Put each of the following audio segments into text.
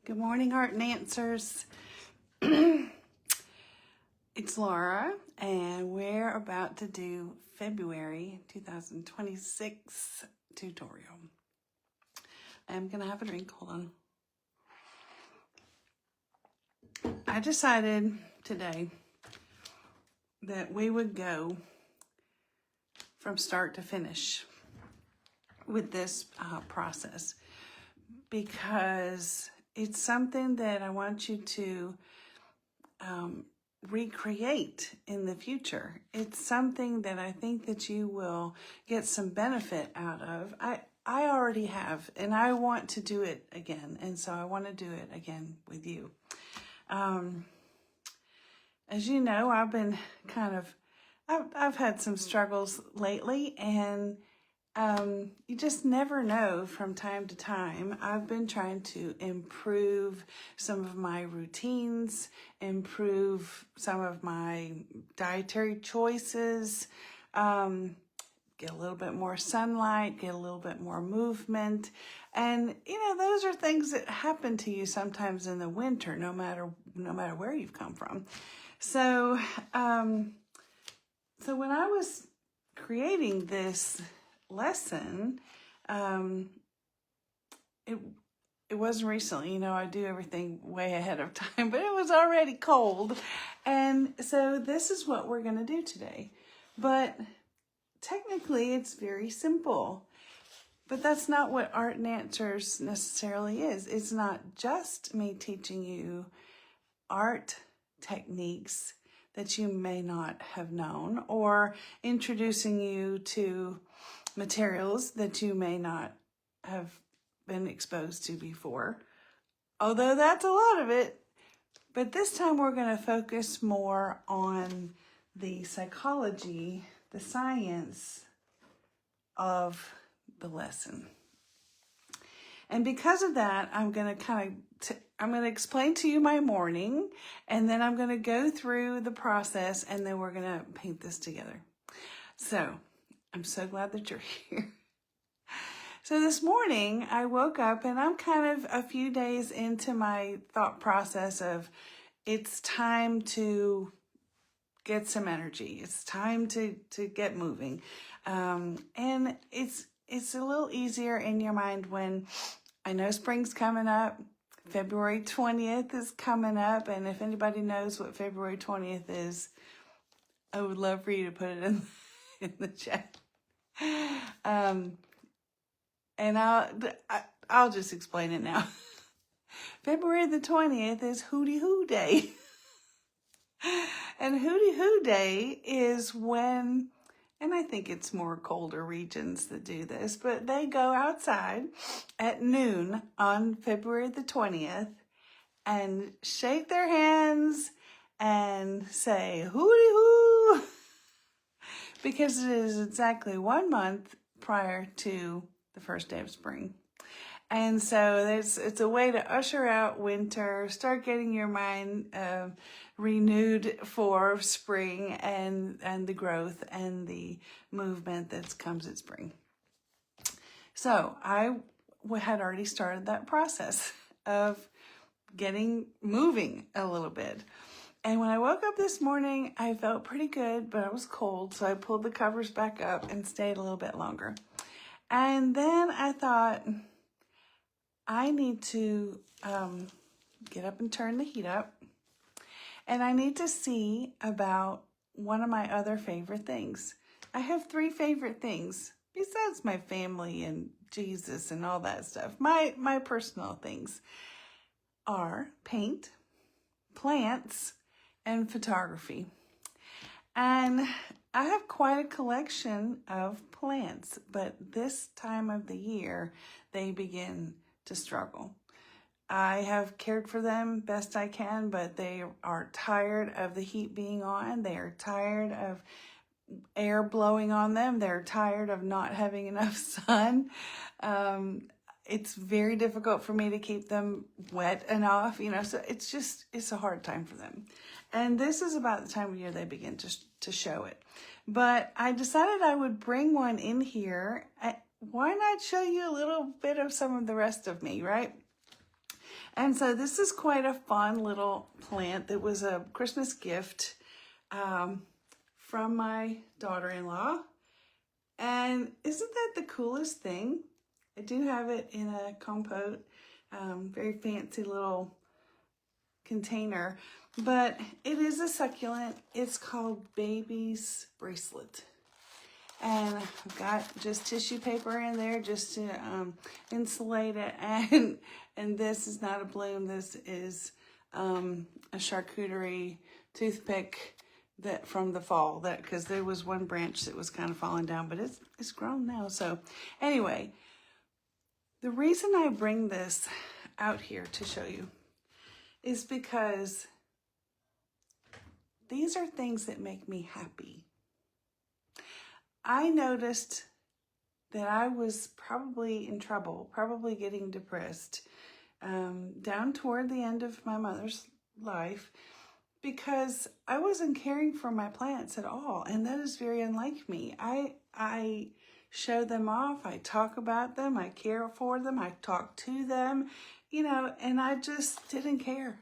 Good morning, Art and Answers. It's Laura, and we're about to do February 2026 tutorial. I'm going to have a drink. Hold on. I decided today that we would go from start to finish with this process because it's something that I want you to recreate in the future. It's something that I think that you will get some benefit out of. I already have, and I want to do it again, and so I want to do it again with you. As you know, I've had some struggles lately, and you just never know from time to time. I've been trying to improve some of my routines, improve some of my dietary choices, get a little bit more sunlight, get a little bit more movement. And, those are things that happen to you sometimes in the winter, no matter where you've come from. So, so when I was creating this lesson, it wasn't recently, I do everything way ahead of time, but it was already cold. And so this is what we're going to do today. But technically it's very simple, but that's not what Art and Answers necessarily is. It's not just me teaching you art techniques that you may not have known, or introducing you to materials that you may not have been exposed to before, although that's a lot of it. But this time we're going to focus more on the psychology, the science of the lesson. And because of that, I'm going to explain to you my morning, and then I'm going to go through the process, and then we're going to paint this together. So I'm so glad that you're here. So this morning I woke up, and I'm kind of a few days into my thought process of it's time to get some energy. It's time to get moving. And it's a little easier in your mind when I know spring's coming up. February 20th is coming up. And if anybody knows what February 20th is, I would love for you to put it in the chat. And I'll just explain it now. February the 20th is Hootie Hoo Day. And Hootie Hoo Day is when, and I think it's more colder regions that do this, but they go outside at noon on February the 20th and shake their hands and say Hootie Hoo, because it is exactly 1 month prior to the first day of spring. And so it's a way to usher out winter, start getting your mind renewed for spring and the growth and the movement that comes at spring. So I had already started that process of getting moving a little bit. And when I woke up this morning, I felt pretty good, but I was cold. So I pulled the covers back up and stayed a little bit longer. And then I thought, I need to get up and turn the heat up. And I need to see about one of my other favorite things. I have 3 favorite things besides my family and Jesus and all that stuff. My personal things are paint, plants, and photography. And I have quite a collection of plants, but this time of the year, they begin to struggle. I have cared for them best I can, but they are tired of the heat being on. They are tired of air blowing on them. They're tired of not having enough sun. It's very difficult for me to keep them wet enough, so it's a hard time for them. And this is about the time of year they begin to show it. But I decided I would bring one in here. Why not show you a little bit of some of the rest of me, right? And so this is quite a fun little plant that was a Christmas gift from my daughter-in-law. And isn't that the coolest thing? I do have it in a compote, very fancy little container, but it is a succulent. It's called Baby's Bracelet. And I've got just tissue paper in there just to insulate it. And this is not a bloom. This is a charcuterie toothpick that from the fall, that because there was one branch that was kind of falling down, but it's grown now. So anyway, the reason I bring this out here to show you is because these are things that make me happy. I noticed that I was probably in trouble, probably getting depressed, down toward the end of my mother's life, because I wasn't caring for my plants at all, and that is very unlike me. I show them off, I talk about them, I care for them, I talk to them, and I just didn't care.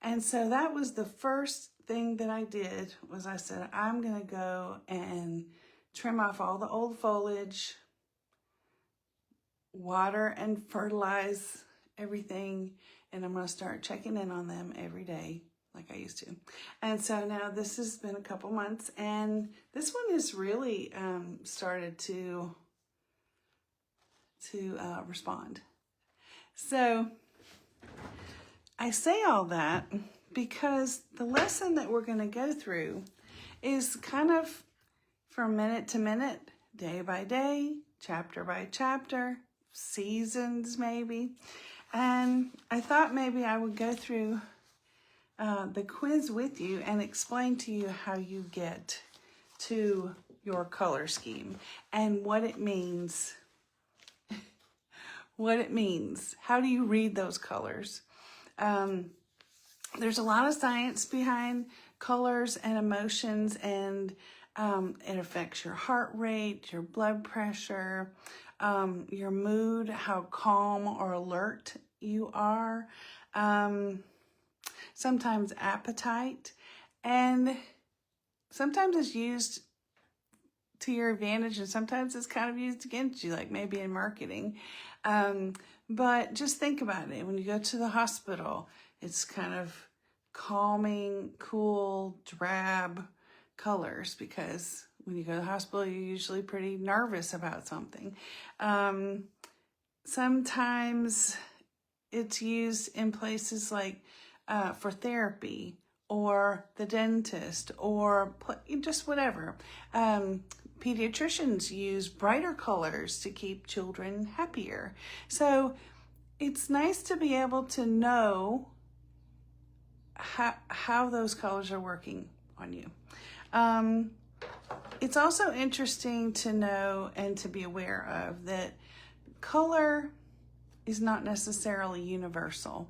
And so that was the first thing that I did, was I said, I'm going to go and trim off all the old foliage, water and fertilize everything, and I'm going to start checking in on them every day like I used to. And so now this has been a couple months, and this one has really started to respond. So I say all that because the lesson that we're going to go through is kind of from minute to minute, day by day, chapter by chapter, seasons maybe. And I thought maybe I would go through the quiz with you and explain to you how you get to your color scheme and what it means. What it means. How do you read those colors? There's a lot of science behind colors and emotions, and it affects your heart rate, your blood pressure, your mood, how calm or alert you are, sometimes appetite, and sometimes it's used to your advantage, and sometimes it's kind of used against you, like maybe in marketing. But just think about it. When you go to the hospital, it's kind of calming, cool, drab colors, because when you go to the hospital, you're usually pretty nervous about something. Sometimes it's used in places like for therapy or the dentist or just whatever. Pediatricians use brighter colors to keep children happier. So it's nice to be able to know how those colors are working on you. It's also interesting to know and to be aware of that color is not necessarily universal.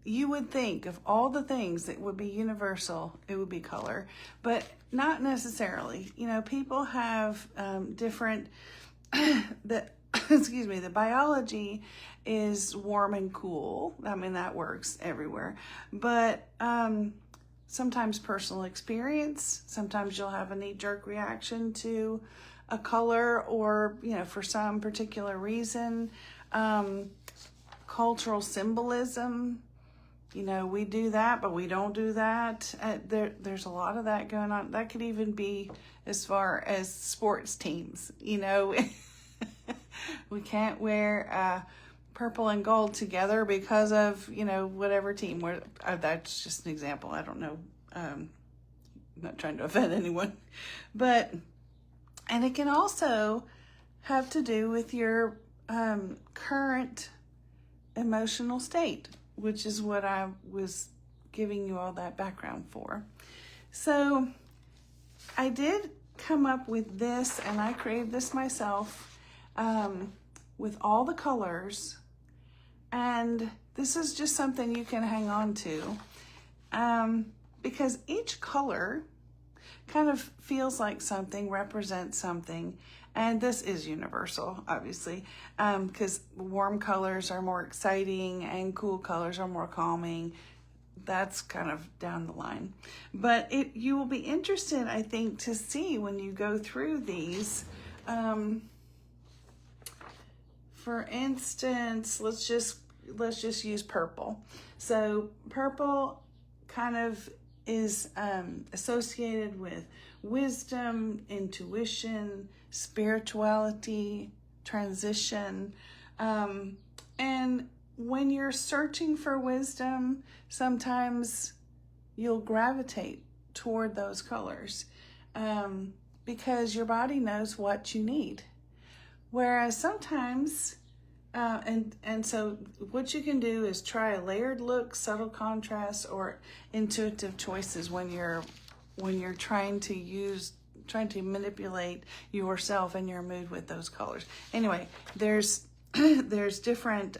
You would think of all the things that would be universal, it would be color, but not necessarily. People have different, the biology is warm and cool. I mean, that works everywhere. But sometimes personal experience, sometimes you'll have a knee-jerk reaction to a color or, for some particular reason. Cultural symbolism, we do that, but we don't do that. There's a lot of that going on. That could even be as far as sports teams. We can't wear purple and gold together because of, whatever team. That's just an example. I don't know. I'm not trying to offend anyone. And it can also have to do with your current emotional state, which is what I was giving you all that background for. So I did come up with this, and I created this myself with all the colors, and this is just something you can hang on to because each color kind of feels like something, represents something, And this is universal, obviously, because warm colors are more exciting and cool colors are more calming. That's kind of down the line. But you will be interested, I think, to see when you go through these. For instance, let's just use purple. So purple kind of is associated with wisdom, intuition, spirituality, transition. And when you're searching for wisdom, sometimes you'll gravitate toward those colors because your body knows what you need. Whereas sometimes, and so what you can do is try a layered look, subtle contrast, or intuitive choices when you're trying to manipulate yourself and your mood with those colors. Anyway, there's different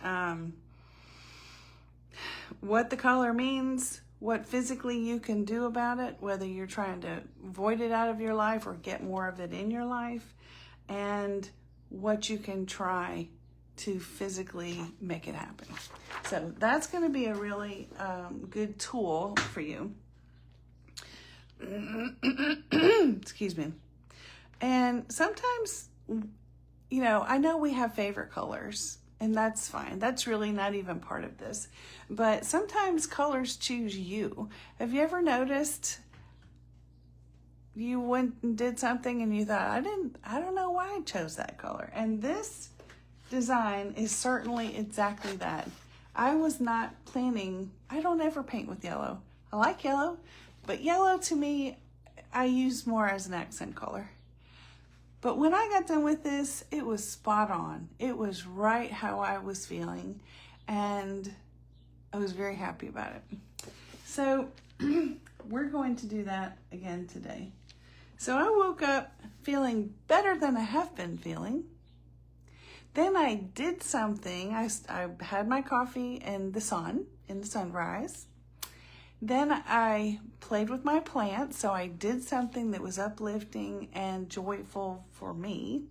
what the color means, what physically you can do about it, whether you're trying to void it out of your life or get more of it in your life, and what you can try to physically make it happen. So that's going to be a really good tool for you. Excuse me. And sometimes, I know we have favorite colors, and that's fine. That's really not even part of this. But sometimes colors choose you. Have you ever noticed you went and did something and you thought, I don't know why I chose that color. And this design is certainly exactly that. I was not planning, I don't ever paint with yellow. I like yellow, but yellow to me, I use more as an accent color. But when I got done with this, it was spot on. It was right how I was feeling, and I was very happy about it. So we're going to do that again today. So I woke up feeling better than I have been feeling. Then I did something. I had my coffee in the sunrise. Then I played with my plants. So I did something that was uplifting and joyful for me.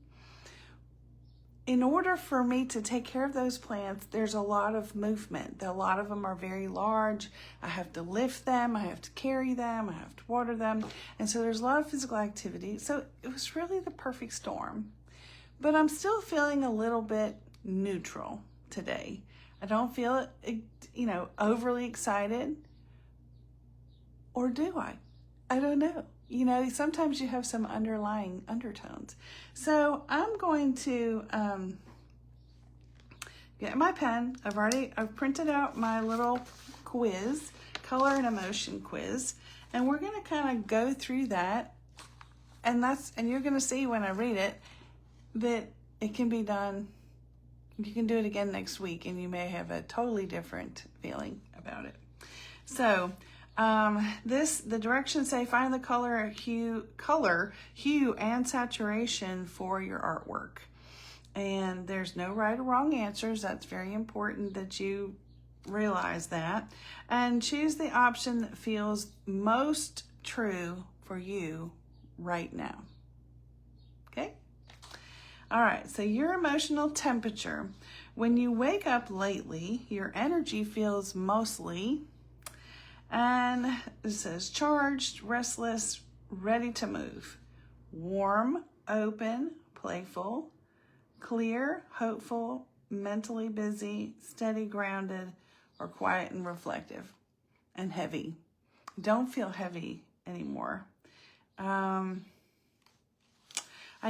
In order for me to take care of those plants, there's a lot of movement. A lot of them are very large. I have to lift them, I have to carry them, I have to water them. And so there's a lot of physical activity. So it was really the perfect storm. But I'm still feeling a little bit neutral today. I don't feel, overly excited. Or do I? I don't know. Sometimes you have some underlying undertones. So I'm going to get my pen. I've printed out my little quiz, color and emotion quiz, and we're going to kind of go through that. And you're going to see when I read it that it can be done. You can do it again next week, and you may have a totally different feeling about it. So. The directions say find the color, hue, and saturation for your artwork. And there's no right or wrong answers. That's very important that you realize that. And choose the option that feels most true for you right now. Okay? All right, so your emotional temperature. When you wake up lately, your energy feels mostly, and it says charged, restless, ready to move. Warm, open, playful, clear, hopeful, mentally busy, steady, grounded, or quiet and reflective. And heavy. Don't feel heavy anymore. I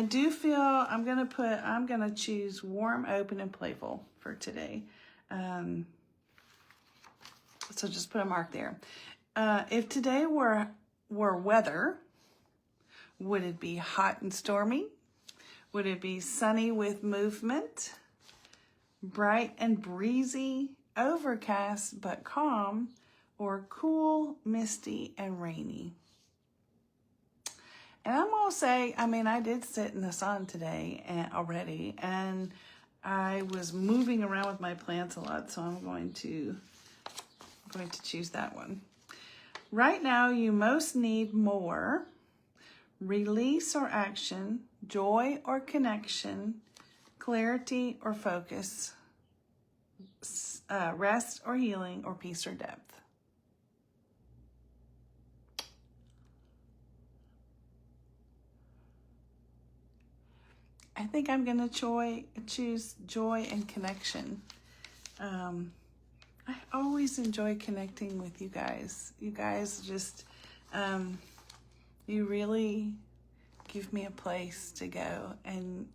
do feel I'm gonna choose warm, open, and playful for today. So just put a mark there. If today were weather, would it be hot and stormy? Would it be sunny with movement? Bright and breezy, overcast but calm, or cool, misty, and rainy? And I'm going to say, I did sit in the sun today already, and I was moving around with my plants a lot, so I'm going to choose that one. Right now, you most need more release or action, joy or connection, clarity or focus, rest or healing, or peace or depth. I think I'm going to choose joy and connection. I always enjoy connecting with you guys. You guys just, you really give me a place to go, and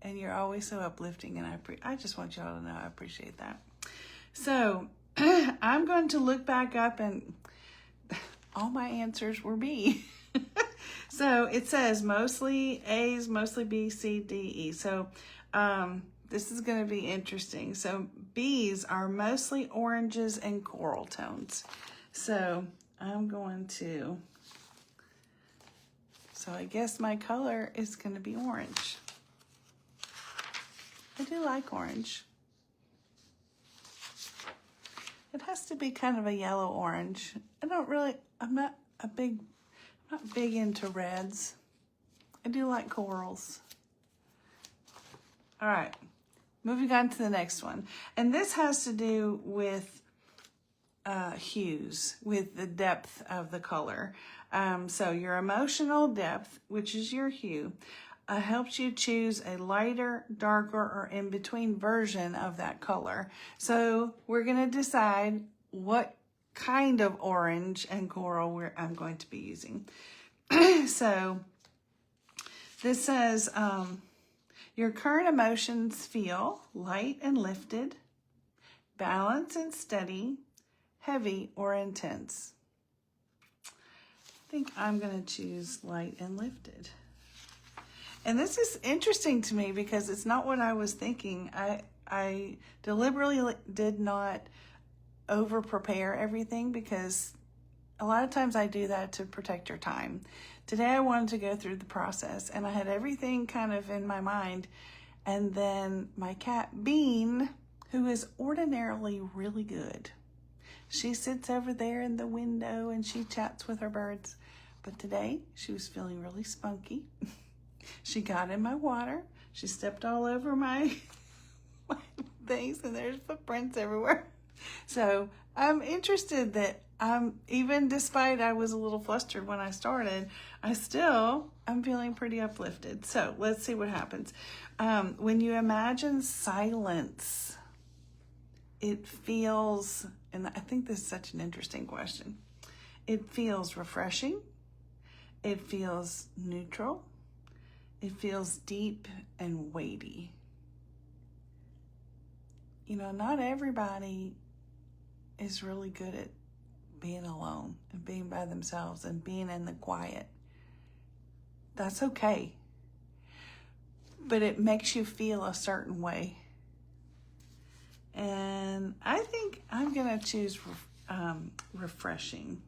you're always so uplifting, and I just want y'all to know I appreciate that. So I'm going to look back up, and all my answers were B. So it says mostly A's, mostly B, C, D, E. So this is going to be interesting. So B's are mostly oranges and coral tones. So I'm going to, so I guess my color is going to be orange. I do like orange. It has to be kind of a yellow orange. I'm not big into reds. I do like corals. All right, moving on to the next one. And this has to do with hues, with the depth of the color. So your emotional depth, which is your hue, helps you choose a lighter, darker, or in-between version of that color. So we're gonna decide what kind of orange and coral I'm going to be using. So this says, your current emotions feel light and lifted, balanced and steady, heavy or intense. I think I'm going to choose light and lifted. And this is interesting to me because it's not what I was thinking. I deliberately did not over prepare everything because a lot of times I do that to protect your time. Today I wanted to go through the process and I had everything kind of in my mind. And then my cat Bean, who is ordinarily really good, she sits over there in the window and she chats with her birds. But today she was feeling really spunky. She got in my water. She stepped all over my things and there's footprints everywhere. So I'm interested that even despite I was a little flustered when I started, I'm feeling pretty uplifted. So let's see what happens. When you imagine silence, it feels, and I think this is such an interesting question. It feels refreshing. It feels neutral. It feels deep and weighty. You know, not everybody is really good at being alone and being by themselves and being in the quiet. That's okay. But it makes you feel a certain way. And I think I'm going to choose refreshing.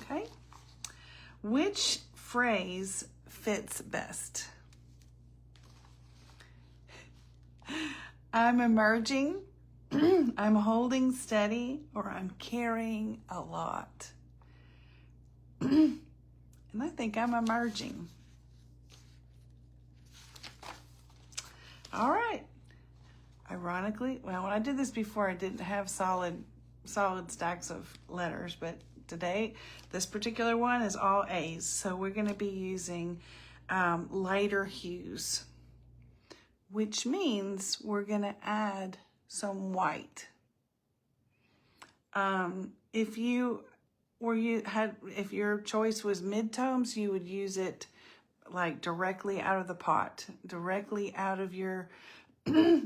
Okay? Which phrase fits best? I'm emerging, I'm holding steady, or I'm carrying a lot. And I think I'm emerging. All right. Ironically, well, when I did this before, I didn't have solid stacks of letters, but today, this particular one is all A's. So we're going to be using lighter hues, which means we're going to add some white. If your choice was midtones, you would use it like directly out of the pot, directly out of your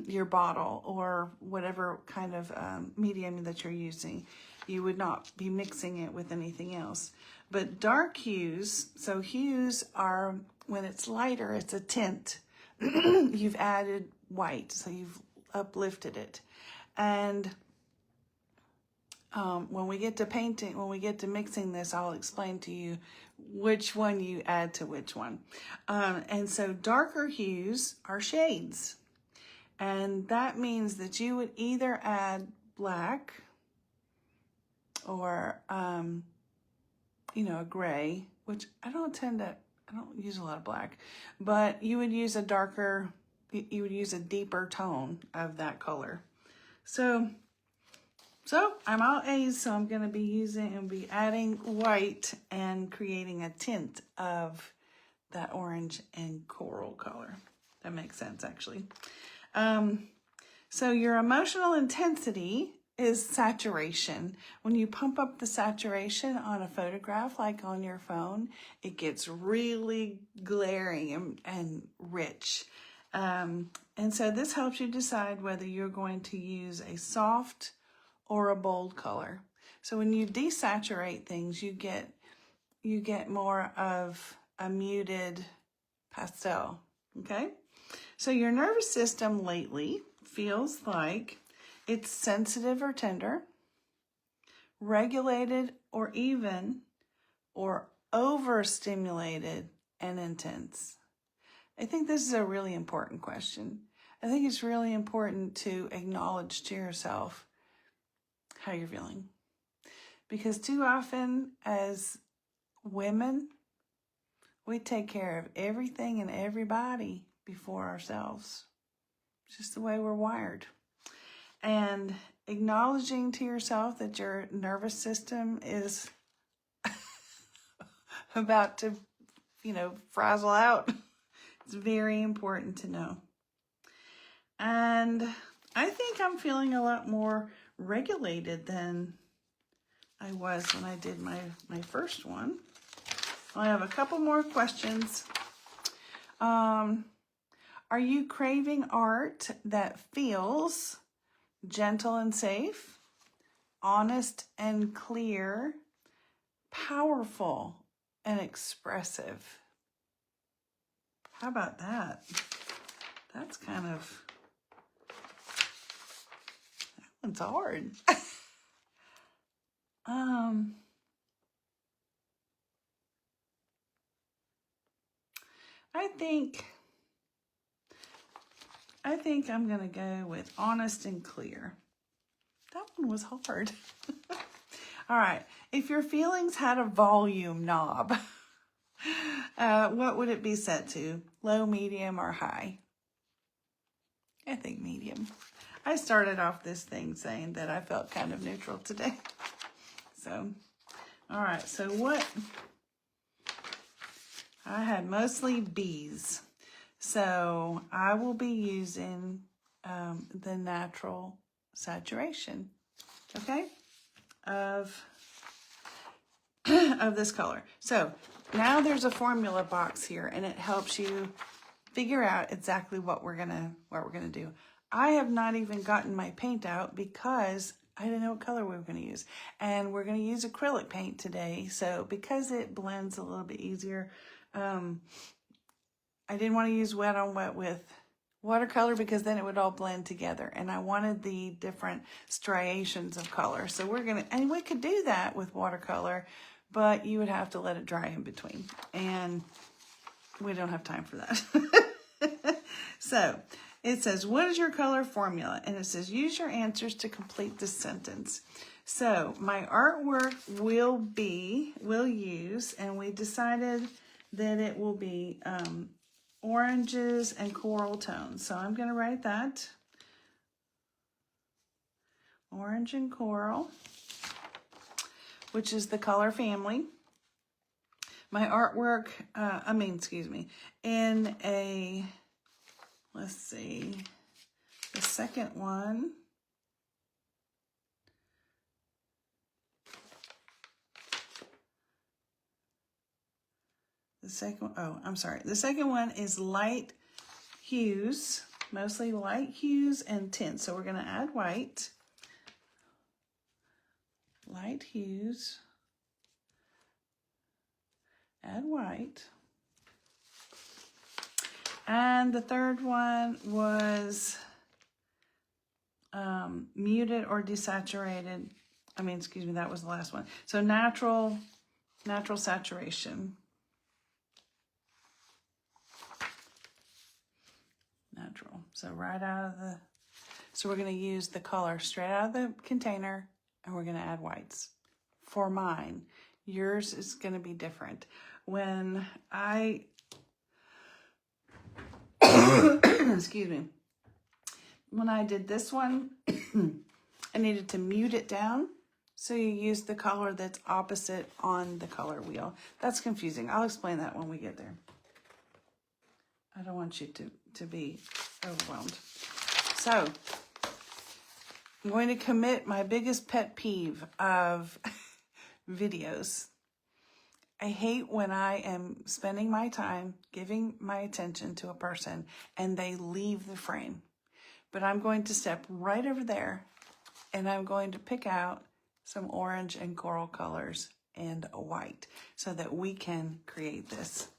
your bottle or whatever kind of medium that you're using. You would not be mixing it with anything else. But dark hues, so hues are, when it's lighter, it's a tint. You've added white, so you've uplifted it. And when we get to painting, when we get to mixing this, I'll explain to you which one you add to which one. And so darker hues are shades. And that means that you would either add black or, a gray, which I don't use a lot of black, but you would use you would use a deeper tone of that color. So I'm all A's, so I'm going to be adding white and creating a tint of that orange and coral color. That makes sense, actually. So your emotional intensity is saturation. When you pump up the saturation on a photograph, like on your phone, it gets really glaring and rich. And so this helps you decide whether you're going to use a soft or a bold color. So when you desaturate things, you get more of a muted pastel, okay? So your nervous system lately feels like it's sensitive or tender, regulated or even, or overstimulated and intense. I think this is a really important question. I think it's really important to acknowledge to yourself how you're feeling. Because too often as women, we take care of everything and everybody before ourselves. It's just the way we're wired. And acknowledging to yourself that your nervous system is about to, frazzle out. It's very important to know. And I think I'm feeling a lot more regulated than I was when I did my first one. I have a couple more questions. Are you craving art that feels gentle and safe, honest and clear, powerful and expressive? How about that? That's that one's hard. I think I'm going to go with honest and clear. That one was hard. All right. If your feelings had a volume knob, what would it be set to? Low, medium, or high? I think medium. I started off this thing saying that I felt kind of neutral today. So, all right. So what? I had mostly B's. So I will be using the natural saturation, okay, of this color. So now there's a formula box here, and it helps you figure out exactly what we're gonna do. I have not even gotten my paint out because I didn't know what color we were gonna use, and we're gonna use acrylic paint today. So because it blends a little bit easier, I didn't want to use wet on wet with watercolor because then it would all blend together. And I wanted the different striations of color. So and we could do that with watercolor, but you would have to let it dry in between. And we don't have time for that. So it says, what is your color formula? And it says, use your answers to complete this sentence. So my artwork will use, and we decided that it will be oranges and coral tones. So I'm going to write that. Orange and coral, which is the color family. My artwork, in a, let's see, the second one. The second one is light hues, mostly light hues and tints. So we're going to add white, light hues, add white. And the third one was muted or desaturated. That was the last one. So natural saturation. Natural. So we're going to use the color straight out of the container, and we're going to add whites. For mine, yours is going to be different. when I, excuse me, when I did this one, I needed to mute it down. So you use the color that's opposite on the color wheel. That's confusing. I'll explain that when we get there. I don't want you to be overwhelmed. So I'm going to commit my biggest pet peeve of videos. I hate when I am spending my time giving my attention to a person and they leave the frame. But I'm going to step right over there and I'm going to pick out some orange and coral colors and a white so that we can create this.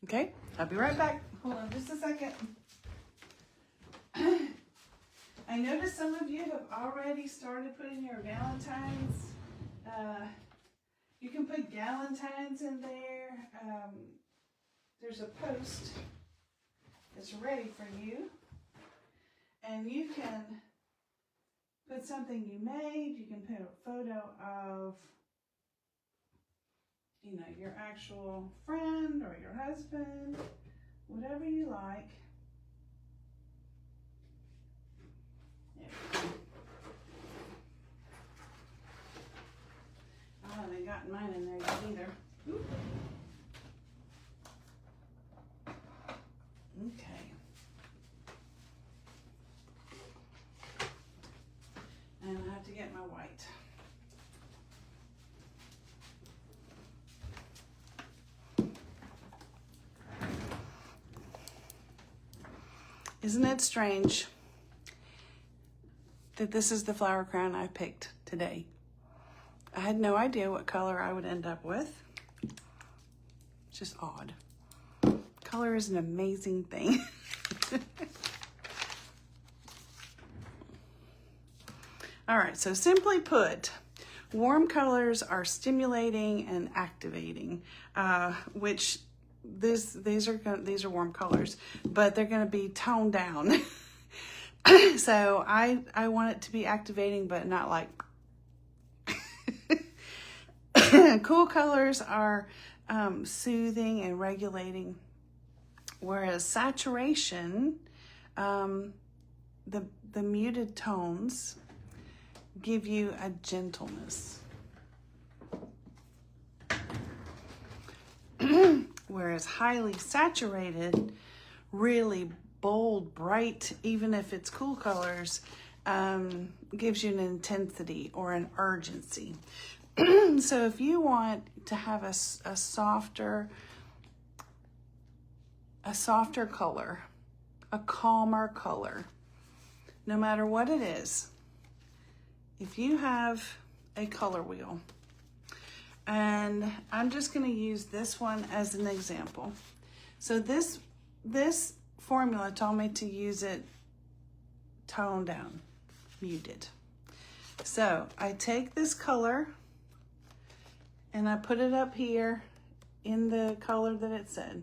Okay, I'll be right back. Hold on just a second. I noticed some of you have already started putting your Valentine's. You can put Galentine's in there. There's a post that's ready for you. And you can put something you made. You can put a photo of, you know, your actual friend or your husband, whatever you like. I haven't gotten mine in there yet either. Ooh. Okay. And I have to get my white. Isn't it strange that this is the flower crown I picked today? I had no idea what color I would end up with. It's just odd. Color is an amazing thing. All right, so simply put, warm colors are stimulating and activating, which these are warm colors, but they're going to be toned down. So I want it to be activating, but not like. Cool colors are soothing and regulating, whereas saturation, the muted tones give you a gentleness. Whereas highly saturated, really bold, bright, even if it's cool colors, gives you an intensity or an urgency. So if you want to have a softer color, a calmer color, no matter what it is, if you have a color wheel, and I'm just going to use this one as an example. So this formula told me to use it toned down, muted. So I take this color and I put it up here in the color that it said.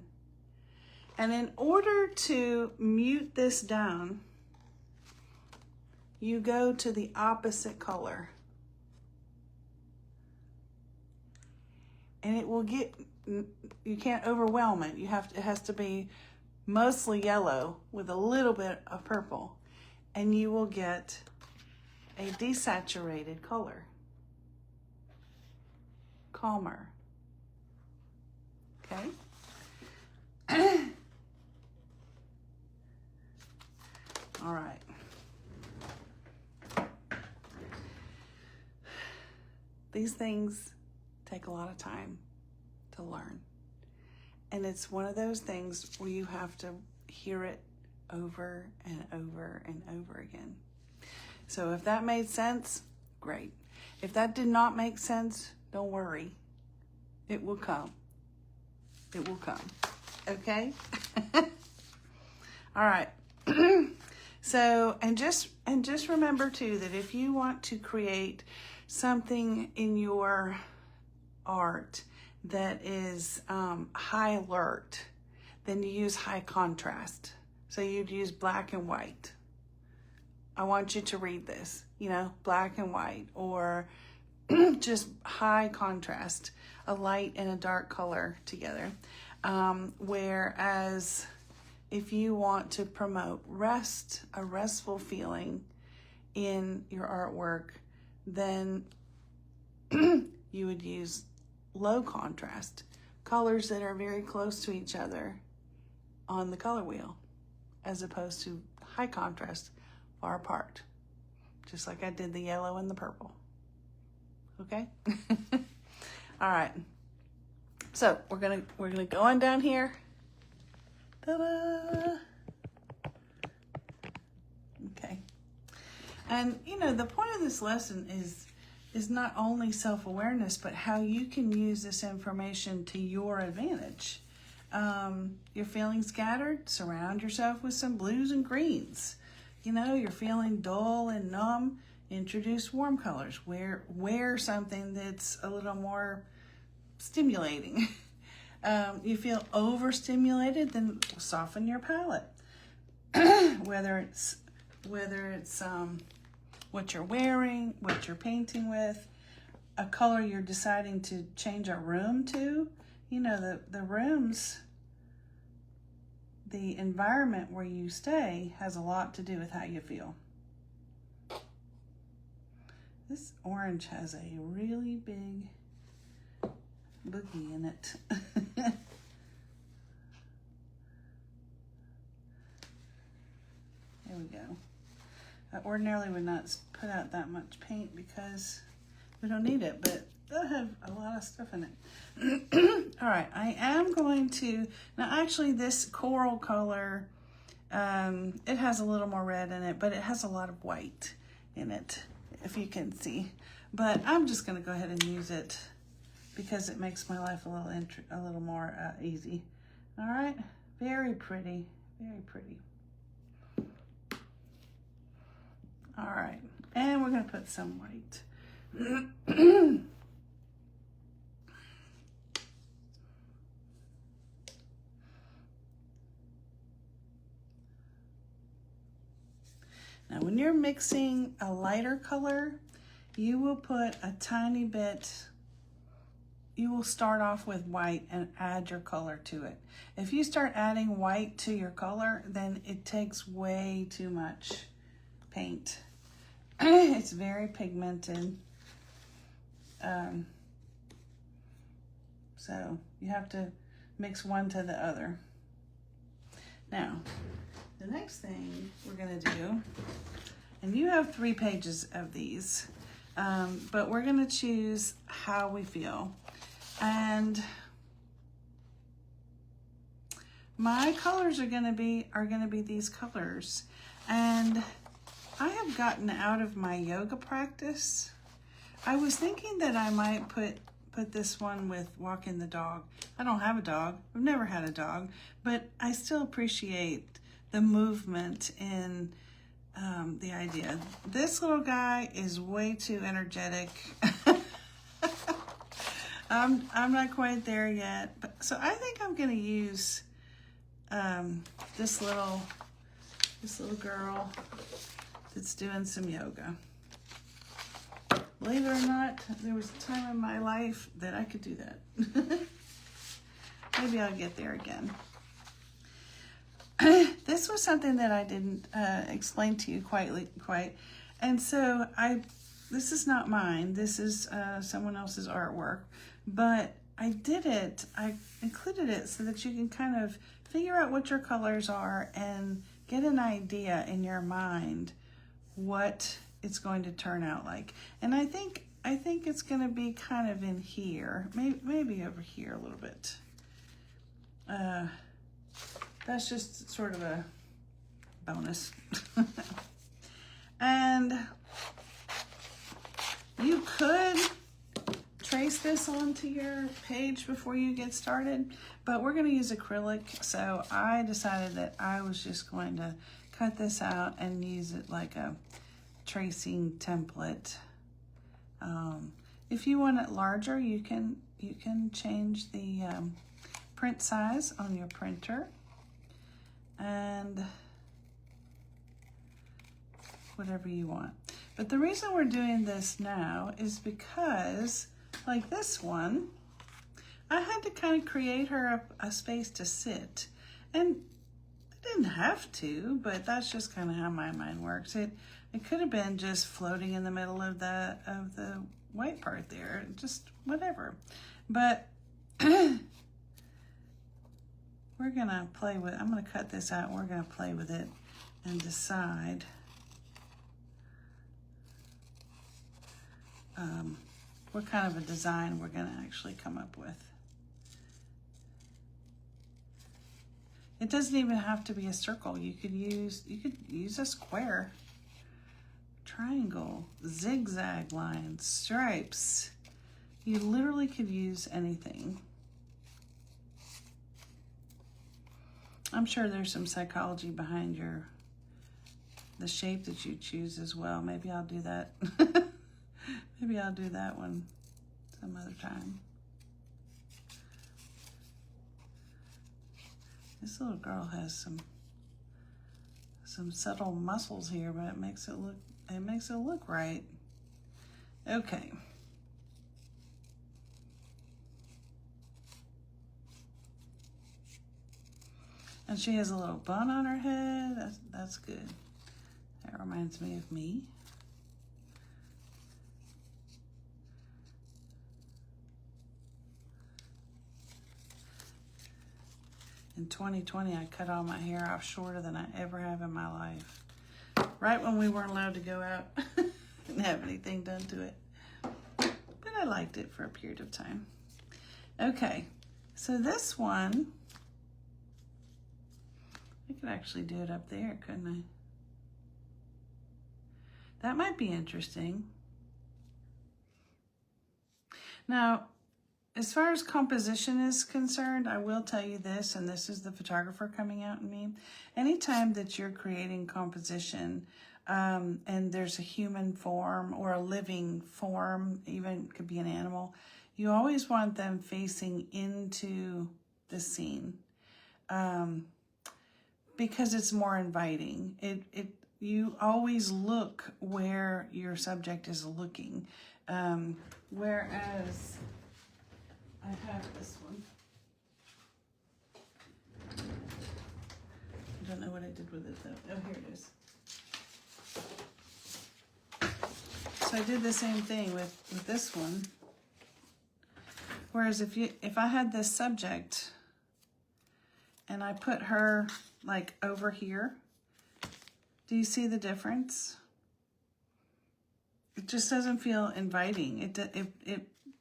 And in order to mute this down, you go to the opposite color. And it will get, you can't overwhelm it. It has to be mostly yellow with a little bit of purple. And you will get a desaturated color. Calmer. Okay? All right. These things take a lot of time to learn. And it's one of those things where you have to hear it over and over and over again. So if that made sense, great. If that did not make sense, don't worry. It will come. It will come. Okay? All right. So, and just remember too that if you want to create something in your art that is high alert, then you use high contrast. So you'd use black and white. I want you to read this, you know, black and white, or just high contrast, a light and a dark color together. Whereas if you want to promote rest, a restful feeling in your artwork, then you would use low contrast, colors that are very close to each other on the color wheel, as opposed to high contrast, far apart, just like I did the yellow and the purple. Okay. All right. So we're gonna go on down here. Ta-da! Okay. And you know, the point of this lesson is not only self-awareness, but how you can use this information to your advantage. You're feeling scattered, surround yourself with some blues and greens. You know, you're feeling dull and numb, introduce warm colors. Wear something that's a little more stimulating. You feel overstimulated, then soften your palette. whether it's what you're wearing, what you're painting with, a color you're deciding to change a room to. You know, the rooms, the environment where you stay has a lot to do with how you feel. This orange has a really big boogie in it. There we go. I ordinarily would not put out that much paint because we don't need it, but they'll have a lot of stuff in it. All right, I am going to, now actually this coral color, it has a little more red in it, but it has a lot of white in it, if you can see. But I'm just gonna go ahead and use it because it makes my life a little more easy. All right, very pretty, very pretty. All right, and we're gonna put some white. Now, when you're mixing a lighter color, you will put a tiny bit, you will start off with white and add your color to it. If you start adding white to your color, then it takes way too much paint. It's very pigmented. So you have to mix one to the other. Now, the next thing we're gonna do, and you have 3 pages of these, but we're gonna choose how we feel. And my colors are gonna be these colors. And I have gotten out of my yoga practice. I was thinking that I might put this one with walking the dog. I don't have a dog. I've never had a dog, but I still appreciate the movement in the idea. This little guy is way too energetic. I'm not quite there yet, but so I think I'm gonna use this little girl that's doing some yoga. Believe it or not, there was a time in my life that I could do that. Maybe I'll get there again. This was something that I didn't explain to you quite. And so this is not mine. This is someone else's artwork. But I included it so that you can kind of figure out what your colors are and get an idea in your mind what it's going to turn out like. And I think it's going to be kind of in here, maybe over here a little bit. That's just sort of a bonus. And you could trace this onto your page before you get started, but we're going to use acrylic, so I decided that I was just going to cut this out and use it like a tracing template. If you want it larger, you can change the print size on your printer and whatever you want. But the reason we're doing this now is because, like this one, I had to kind of create her a space to sit. And I didn't have to, but that's just kind of how my mind works. It could have been just floating in the middle of the white part there, just whatever. But we're gonna play with, I'm gonna cut this out, and we're gonna play with it and decide what kind of a design we're gonna actually come up with. It doesn't even have to be a circle. You could use a square, triangle, zigzag lines, stripes. You literally could use anything. I'm sure there's some psychology behind the shape that you choose as well. Maybe I'll do that. Maybe I'll do that one some other time. This little girl has some subtle muscles here, but it makes it look right. Okay. And she has a little bun on her head. That's good. That reminds me of me. In 2020, I cut all my hair off shorter than I ever have in my life. Right when we weren't allowed to go out. Didn't have anything done to it. But I liked it for a period of time. Okay, so this one, I could actually do it up there, couldn't I? That might be interesting. Now, as far as composition is concerned, I will tell you this, and this is the photographer coming out in me. Anytime that you're creating composition, and there's a human form or a living form, even could be an animal, you always want them facing into the scene, because it's more inviting. You always look where your subject is looking, whereas I have this one. I don't know what I did with it though. Oh, here it is. So I did the same thing with this one. Whereas if I had this subject and I put her like over here, do you see the difference? It just doesn't feel inviting.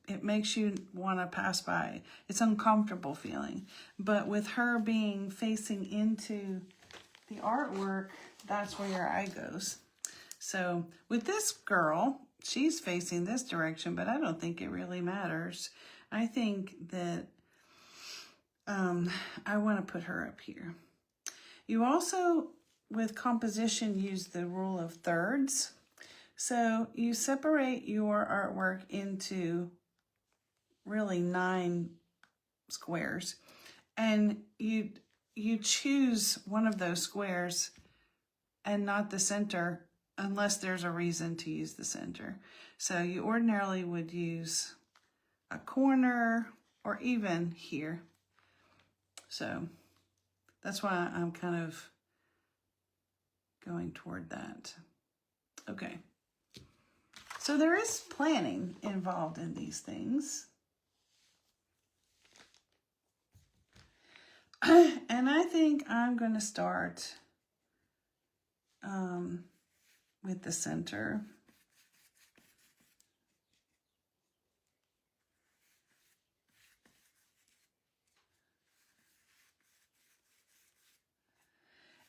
It makes you want to pass by. It's uncomfortable feeling. But with her being facing into the artwork, that's where your eye goes. So with this girl, she's facing this direction, but I don't think it really matters. I think that I want to put her up here. You also, with composition, use the rule of thirds. So you separate your artwork into really 9 squares, and you choose one of those squares and not the center unless there's a reason to use the center. So you ordinarily would use a corner or even here. So that's why I'm kind of going toward that. Okay. So there is planning involved in these things. And I think I'm going to start with the center.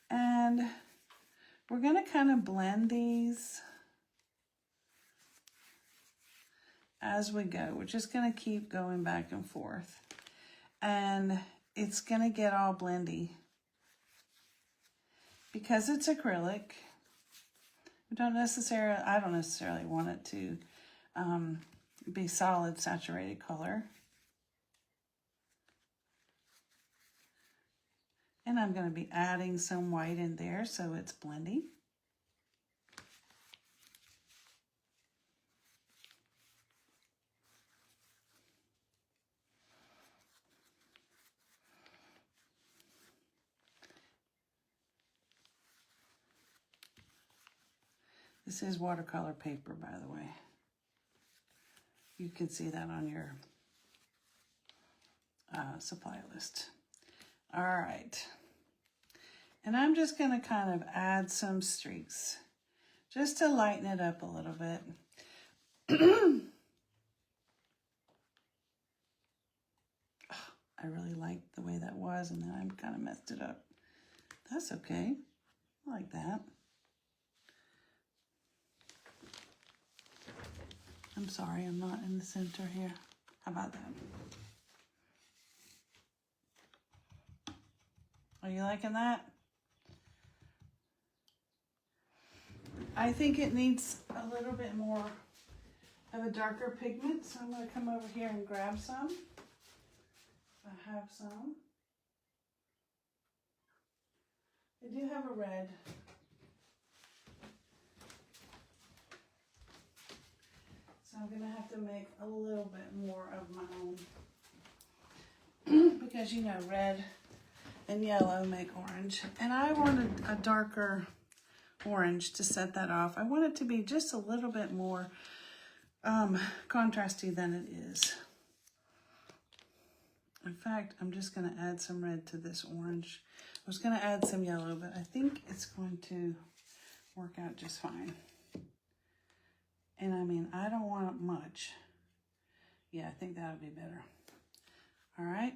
And we're going to kind of blend these as we go. We're just going to keep going back and forth. And it's going to get all blendy. Because it's acrylic, I don't necessarily want it to be solid saturated color. And I'm going to be adding some white in there so it's blendy. This is watercolor paper, by the way. You can see that on your supply list. All right. And I'm just going to kind of add some streaks just to lighten it up a little bit. I really liked the way that was, and then I kind of messed it up. That's okay. I like that. I'm sorry, I'm not in the center here. How about that? Are you liking that? I think it needs a little bit more of a darker pigment, so I'm going to come over here and grab some. I have some. I do have a red. So I'm going to have to make a little bit more of my own. Because, you know, red and yellow make orange. And I wanted a darker orange to set that off. I want it to be just a little bit more contrasty than it is. In fact, I'm just going to add some red to this orange. I was going to add some yellow, but I think it's going to work out just fine. And I mean, I don't want much. Yeah, I think that would be better. All right.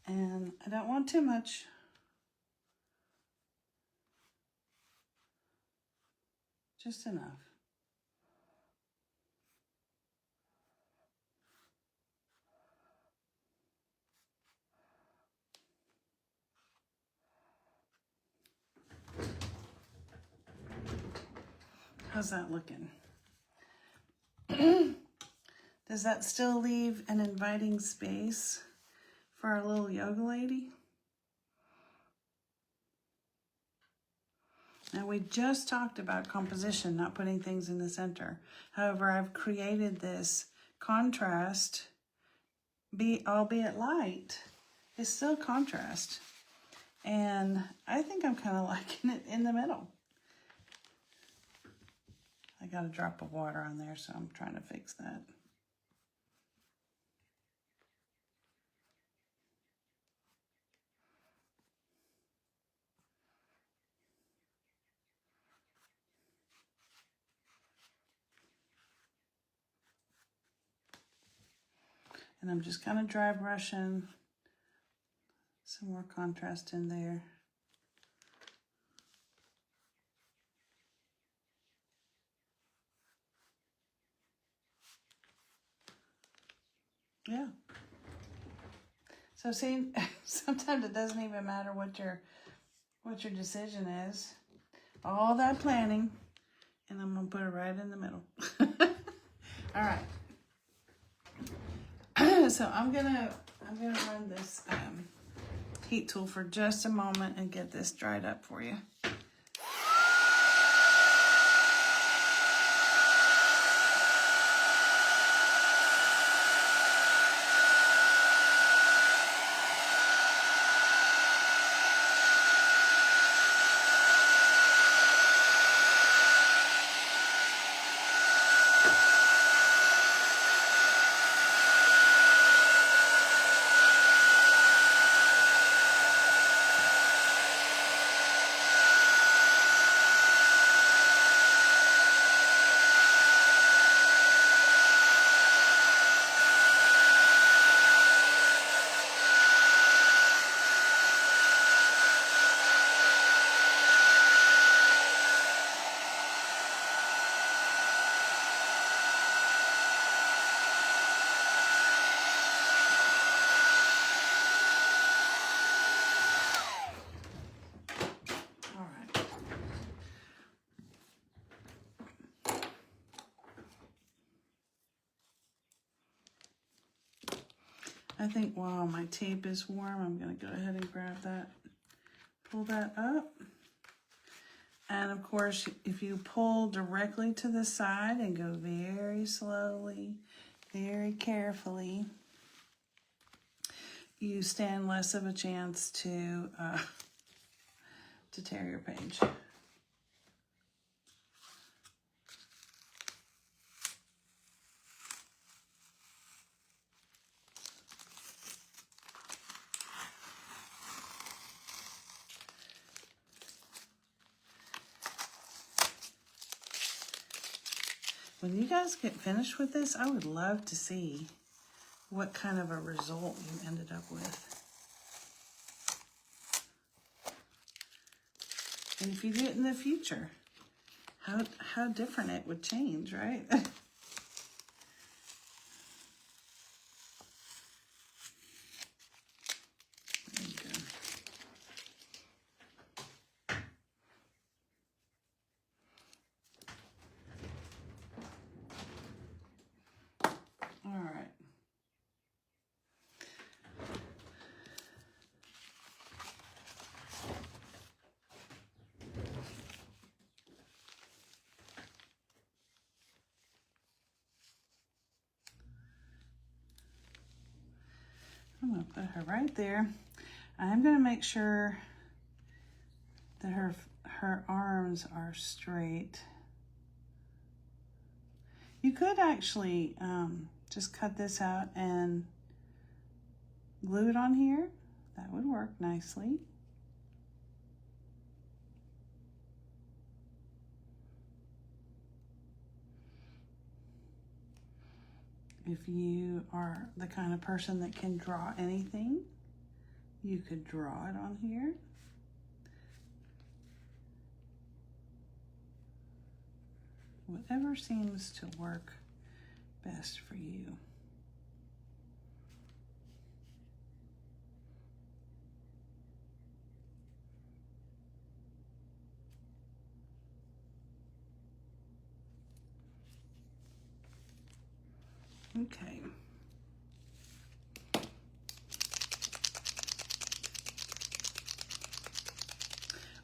And I don't want too much. Just enough. How's that looking? Does that still leave an inviting space for our little yoga lady? Now, we just talked about composition, not putting things in the center. However, I've created this contrast, albeit light, it's still contrast. And I think I'm kind of liking it in the middle. I got a drop of water on there, so I'm trying to fix that. And I'm just kind of dry brushing some more contrast in there. Yeah. So see, sometimes it doesn't even matter what your decision is. All that planning, and I'm gonna put it right in the middle. All right. So I'm gonna run this heat tool for just a moment and get this dried up for you. I think while my tape is warm, I'm going to go ahead and grab that, pull that up. And of course, if you pull directly to the side and go very slowly, very carefully, you stand less of a chance to tear your page. When you guys get finished with this, I would love to see what kind of a result you ended up with. And if you do it in the future, how different it would change, right? There you go. All right. I'm going to put her right there. I'm going to make sure that her arms are straight. You could actually just cut this out and glue it on here. That would work nicely. If you are the kind of person that can draw anything, you could draw it on here. Whatever seems to work best for you. Okay.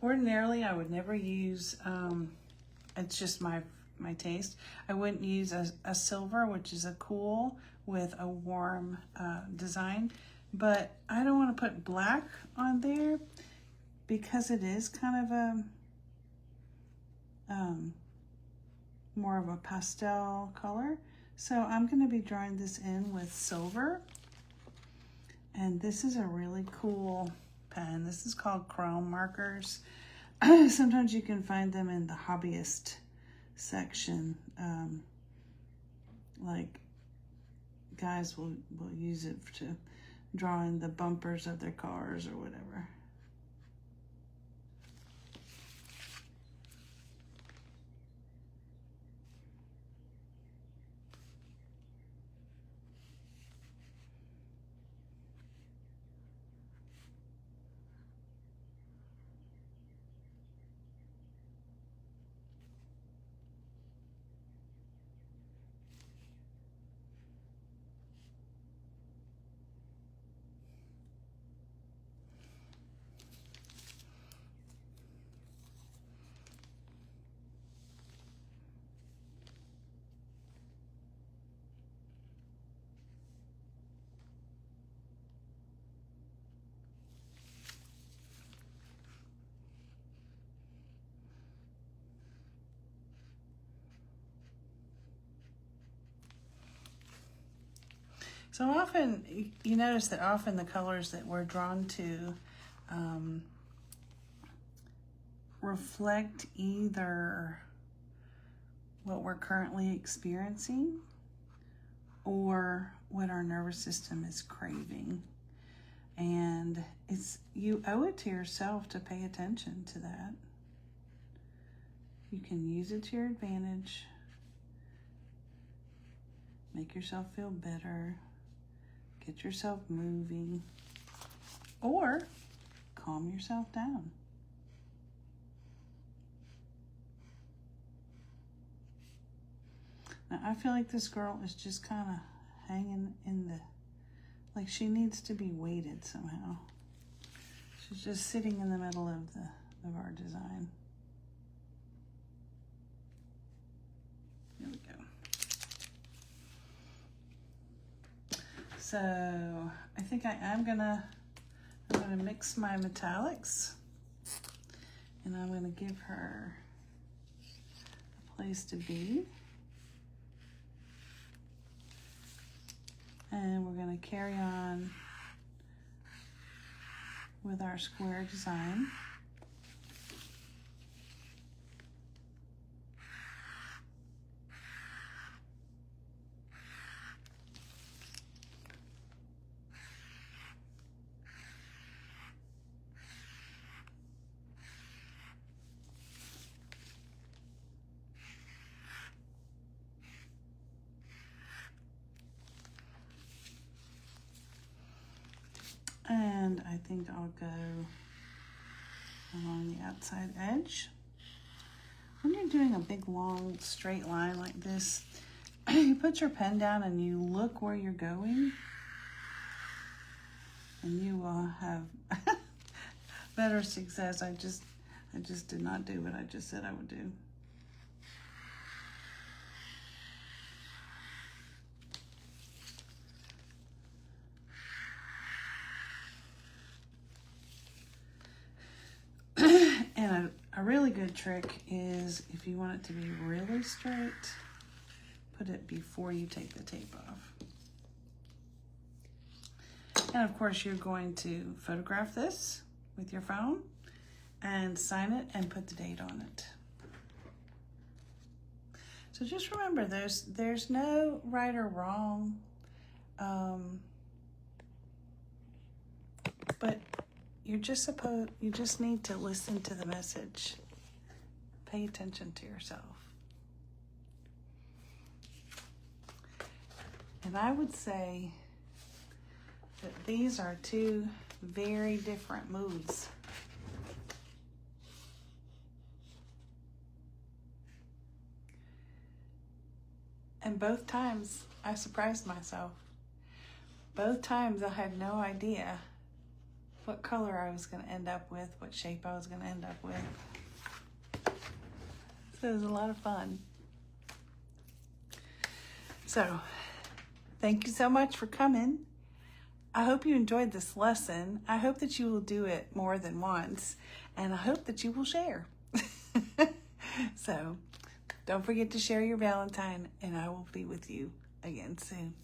Ordinarily, I would never use, it's just my taste. I wouldn't use a silver, which is a cool with a warm design, but I don't want to put black on there because it is kind of a more of a pastel color. So I'm going to be drawing this in with silver. And this is a really cool pen. This is called Chrome Markers. Sometimes you can find them in the hobbyist section. Like guys will use it to draw in the bumpers of their cars or whatever. So often, you notice that often the colors that we're drawn to reflect either what we're currently experiencing or what our nervous system is craving. And you owe it to yourself to pay attention to that. You can use it to your advantage. Make yourself feel better. Get yourself moving. Or calm yourself down. Now, I feel like this girl is just kind of hanging in the, like she needs to be weighted somehow. She's just sitting in the middle of our design. So I think I'm gonna mix my metallics, and I'm gonna give her a place to be. And we're gonna carry on with our square design. And I think I'll go along the outside edge. When you're doing a big, long, straight line like this, you put your pen down and you look where you're going, and you will have better success. I just did not do what I just said I would do. And a really good trick is, if you want it to be really straight, put it before you take the tape off. And of course, you're going to photograph this with your phone and sign it and put the date on it. So just remember, there's no right or wrong, but you just need to listen to the message. Pay attention to yourself. And I would say that these are two very different moods. And both times I surprised myself. Both times I had no idea what color I was going to end up with, what shape I was going to end up with. So it was a lot of fun. So thank you so much for coming. I hope you enjoyed this lesson. I hope that you will do it more than once, and I hope that you will share. So don't forget to share your Valentine, and I will be with you again soon.